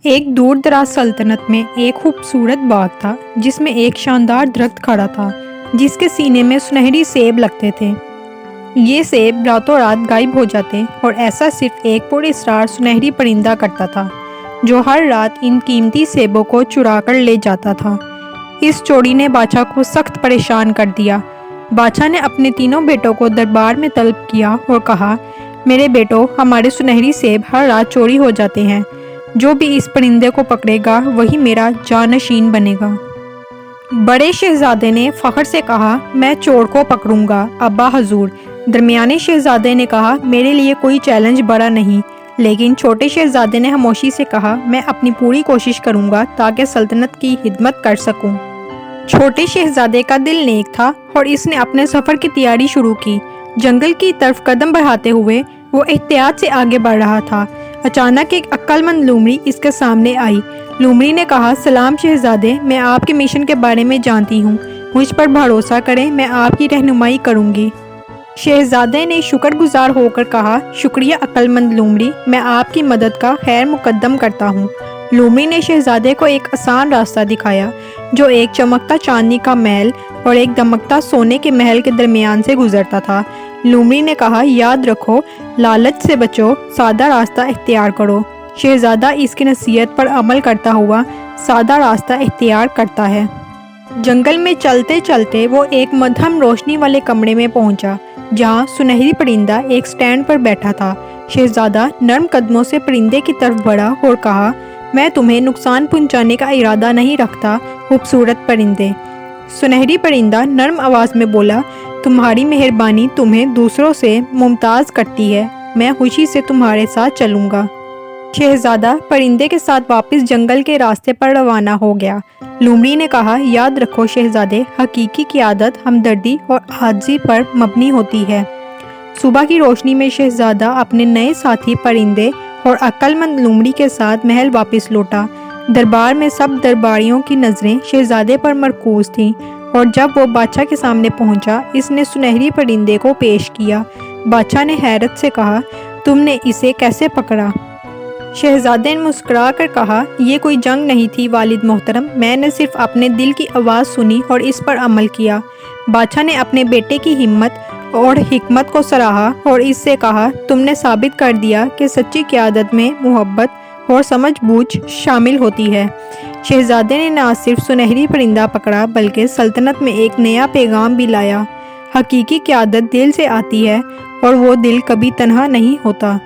ایک دور دراز سلطنت میں ایک خوبصورت باغ تھا جس میں ایک شاندار درخت کھڑا تھا جس کے سینے میں سنہری سیب لگتے تھے۔ یہ سیب راتوں رات غائب ہو جاتے اور ایسا صرف ایک پر اسرار سنہری پرندہ کرتا تھا جو ہر رات ان قیمتی سیبوں کو چرا کر لے جاتا تھا۔ اس چوری نے بادشاہ کو سخت پریشان کر دیا۔ بادشاہ نے اپنے تینوں بیٹوں کو دربار میں طلب کیا اور کہا، میرے بیٹوں، ہمارے سنہری سیب ہر رات چوری ہو جاتے ہیں۔ جو بھی اس پرندے کو پکڑے گا وہی میرا جانشین بنے گا۔ بڑے شہزادے نے فخر سے کہا، میں چور کو پکڑوں گا ابا حضور۔ درمیانے شہزادے نے کہا، میرے لیے کوئی چیلنج بڑا نہیں۔ لیکن چھوٹے شہزادے نے خاموشی سے کہا، میں اپنی پوری کوشش کروں گا تاکہ سلطنت کی خدمت کر سکوں۔ چھوٹے شہزادے کا دل نیک تھا اور اس نے اپنے سفر کی تیاری شروع کی۔ جنگل کی طرف قدم بڑھاتے ہوئے وہ احتیاط سے آگے بڑھ رہا تھا۔ اچانک ایک عقل مند لومڑی اس کے سامنے آئی۔ لومڑی نے کہا، سلام شہزادے، میں آپ کے مشن کے بارے میں جانتی ہوں۔ مجھ پر بھروسہ کریں، میں آپ کی رہنمائی کروں گی۔ شہزادے نے شکر گزار ہو کر کہا، شکریہ عقل مند لومڑی، میں آپ کی مدد کا خیر مقدم کرتا ہوں۔ لومڑی نے شہزادے کو ایک آسان راستہ دکھایا جو ایک چمکتا چاندنی کا محل اور ایک دمکتا سونے کے محل کے درمیان سے گزرتا تھا۔ لومڑی نے کہا، یاد رکھو، لالچ سے بچو، سادہ راستہ اختیار کرو۔ شہزادہ اس کی نصیحت پر عمل کرتا ہوا سادہ راستہ اختیار کرتا ہے۔ جنگل میں چلتے چلتے وہ ایک مدھم روشنی والے کمرے میں پہنچا جہاں سنہری پرندہ ایک سٹینڈ پر بیٹھا تھا۔ شہزادہ نرم قدموں سے پرندے کی طرف بڑھا اور کہا، میں تمہیں نقصان پہنچانے کا ارادہ نہیں رکھتا خوبصورت پرندے۔ سنہری پرندہ نرم آواز میں بولا، تمہاری مہربانی تمہیں دوسروں سے ممتاز کرتی ہے، میں خوشی سے تمہارے ساتھ چلوں گا۔ شہزادہ پرندے کے ساتھ واپس جنگل کے راستے پر روانہ ہو گیا۔ لومڑی نے کہا، یاد رکھو شہزادے، حقیقی قیادت ہمدردی اور عاجزی پر مبنی ہوتی ہے۔ صبح کی روشنی میں شہزادہ اپنے نئے ساتھی پرندے اور عقل مند لومڑی کے ساتھ محل واپس لوٹا۔ دربار میں سب درباریوں کی نظریں شہزادے پر مرکوز تھیں اور جب وہ بادشاہ کے سامنے پہنچا، اس نے سنہری پرندے کو پیش کیا۔ بادشاہ نے حیرت سے کہا، تم نے اسے کیسے پکڑا؟ شہزادے نے مسکرا کر کہا، یہ کوئی جنگ نہیں تھی والد محترم، میں نے صرف اپنے دل کی آواز سنی اور اس پر عمل کیا۔ بادشاہ نے اپنے بیٹے کی ہمت اور حکمت کو سراہا اور اس سے کہا، تم نے ثابت کر دیا کہ سچی قیادت میں محبت اور سمجھ بوجھ شامل ہوتی ہے۔ شہزادے نے نہ صرف سنہری پرندہ پکڑا بلکہ سلطنت میں ایک نیا پیغام بھی لایا۔ حقیقی قیادت دل سے آتی ہے اور وہ دل کبھی تنہا نہیں ہوتا۔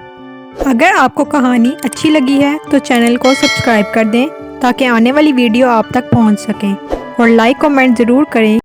اگر آپ کو کہانی اچھی لگی ہے تو چینل کو سبسکرائب کر دیں تاکہ آنے والی ویڈیو آپ تک پہنچ سکیں اور لائک کمنٹ ضرور کریں۔